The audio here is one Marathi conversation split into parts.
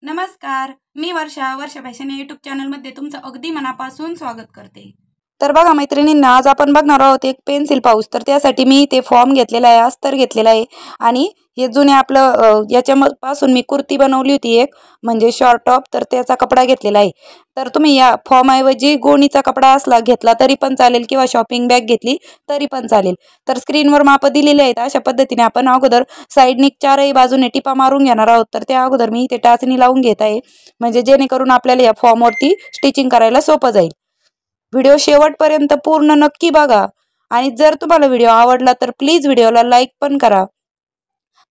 नमस्कार, मी वर्षा फॅशन यूट्यूब चॅनलमध्ये तुमचं अगदी मनापासून स्वागत करते। तर बघा मैत्रिणींना, आज आपण बघणार आहोत एक पेन्सिल पाऊच। तर त्यासाठी मी ते फॉर्म घेतलेला आहे, अस्तर घेतलेला आहे आणि हे जुने आपलं याच्यापासून मी कुर्ती बनवली होती एक, म्हणजे शॉर्ट टॉप। तर त्याचा कपडा घेतलेला आहे। तर तुम्ही या फॉर्म ऐवजी गोणीचा कपडा असला घेतला तरी पण चालेल किंवा शॉपिंग बॅग घेतली तरी पण चालेल। तर स्क्रीनवर माप दिलेले आहेत। अशा पद्धतीने आपण अगोदर साइडनी चारही बाजूने टिपा मारून घेणार आहोत। तर त्या अगोदर मी इथे टाचणी लावून घेत आहे, म्हणजे जेणेकरून आपल्याला या फॉर्मवरती स्टिचिंग करायला सोपं जाईल। व्हिडिओ शेवटपर्यंत पूर्ण नक्की बघा आणि जर तुम्हाला व्हिडिओ आवडला तर प्लीज व्हिडिओला लाईक पण करा।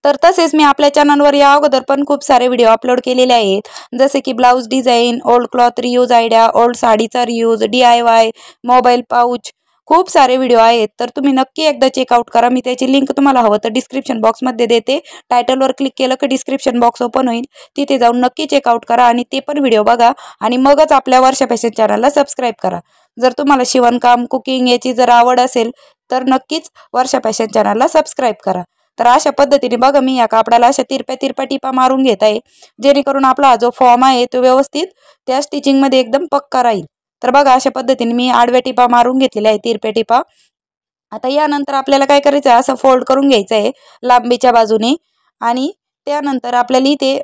तर तसेच मी आपल्या चॅनलवर या अगोदर पण खूप सारे व्हिडिओ अपलोड केलेले आहेत, जसे की blouse design, old cloth reuse idea, old साडीचा रियूज, DIY, मोबाईल पाऊच, खूप सारे व्हिडिओ आहेत। तर तुम्ही नक्की एकदा चेकआउट करा। मी त्याची लिंक तुम्हाला हवं तर डिस्क्रिप्शन बॉक्समध्ये देते। टायटलवर क्लिक केलं की डिस्क्रिप्शन बॉक्स ओपन होईल, तिथे जाऊन नक्की चेकआउट करा आणि ते पण व्हिडिओ बघा आणि मगच आपल्या वर्षा फॅशन चॅनलला सबस्क्राईब करा। जर तुम्हाला शिवणकाम, कुकिंग याची जर आवड असेल तर नक्कीच वर्षा फॅशन चॅनलला सबस्क्राईब करा। तर अशा पद्धतीने बघा, मी या कापडाला अशा तिरप्या टिपा मारून घेत आहे, जेणेकरून आपला जो फॉर्म आहे तो व्यवस्थित त्या स्टिचिंगमध्ये एकदम पक्का राहील। तर बघा, अशा पद्धतीने मी आडव्या टिपा मारून घेतलेल्या आहे, तिरप्या टिपा। आता यानंतर आपल्याला काय करायचं आहे, असं फोल्ड करून घ्यायचं आहे लांबीच्या बाजूने आणि त्यानंतर आपल्याला इथे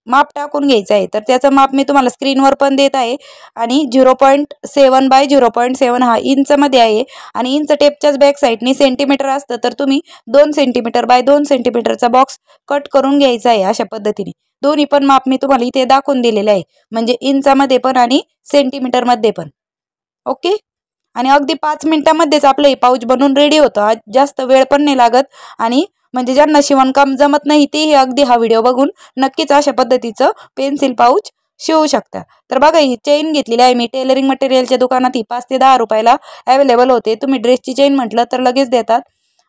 माप टाकून घ्यायचं आहे। तर त्याचं माप मी तुम्हाला स्क्रीनवर पण देत आहे आणि 0.7 बाय 0.7 हा इंचमध्ये आहे आणि इंच टेपच्याच बॅक साईडनी सेंटीमीटर असतं, तर तुम्ही 2 सेंटीमीटर बाय 2 सेंटीमीटरचा बॉक्स कट करून घ्यायचा आहे। अशा पद्धतीने दोन्ही पण माप मी तुम्हाला इथे दाखवून दिलेले आहे, म्हणजे इंचामध्ये पण आणि सेंटीमीटरमध्ये पण। ओके, आणि अगदी 5 मिनिटांमध्येच आपलं हे पाऊच बनवून रेडी होतं। जास्त वेळ पण नाही लागत आणि म्हणजे ज्यांना शिवणकाम जमत नाही ते अगदी हा व्हिडिओ बघून नक्कीच अशा पद्धतीचं पेन्सिल पाऊच शिवू शकता। तर बघा, ही चेन घेतलेली आहे मी टेलरिंग मटेरियलच्या दुकानात, ही 5 ते 10 रुपयाला अवेलेबल होते। तुम्ही ड्रेसची चेन म्हटलं तर लगेच देतात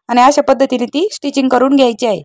आणि अशा पद्धतीने ती स्टिचिंग करून घ्यायची आहे।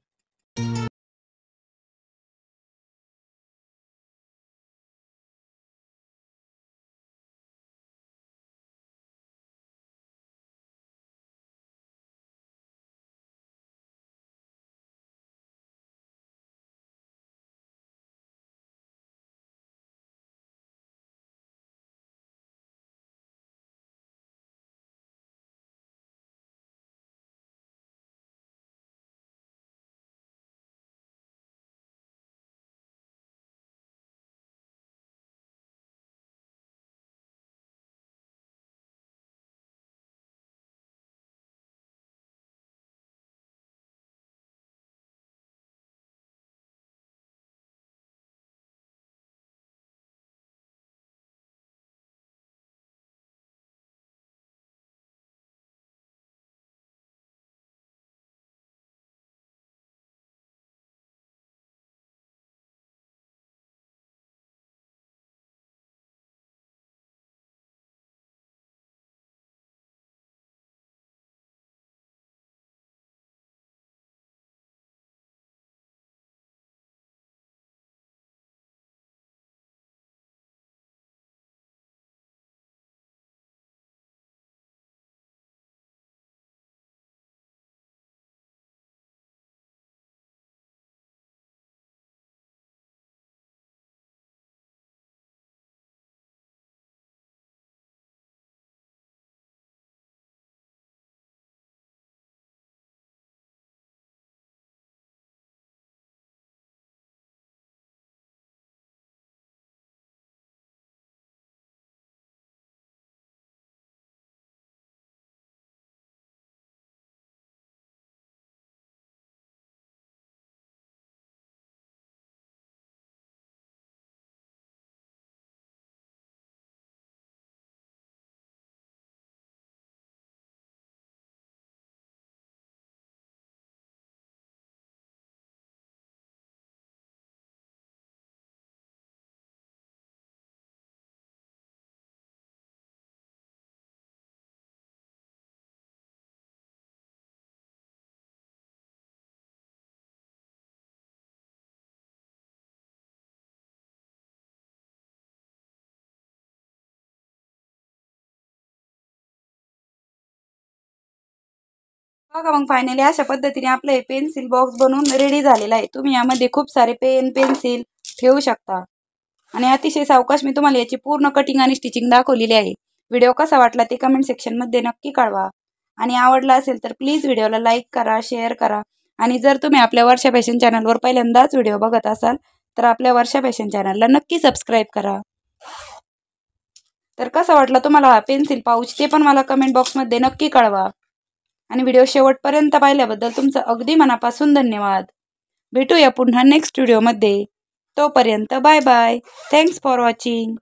बघा, मग फायनली अशा पद्धतीने आपलं हे पेन्सिल बॉक्स बनवून रेडी झालेला आहे। तुम्ही यामध्ये खूप सारे पेन, पेन्सिल ठेवू शकता. आणि अतिशय सावकाश मी तुम्हाला याची पूर्ण कटिंग आणि स्टिचिंग दाखवलेली आहे. व्हिडिओ कसा वाटला ते कमेंट सेक्शनमध्ये नक्की कळवा. आणि आवडला असेल तर प्लीज व्हिडिओला लाईक करा, शेअर करा. आणि जर तुम्ही आपल्या वर्षा फॅशन चॅनलवर पहिल्यांदाच व्हिडिओ बघत असाल तर आपल्या वर्षा फॅशन चॅनलला नक्की सबस्क्राईब करा. तर कसा वाटला तुम्हाला हा पेन्सिल पाऊच ते पण मला कमेंट बॉक्समध्ये नक्की कळवा. आणि व्हिडिओ शेवटपर्यंत पाहिल्याबद्दल तुमचं अगदी मनापासून धन्यवाद. भेटूया पुन्हा नेक्स्ट व्हिडिओमध्ये. तोपर्यंत bye bye. Thanks for watching.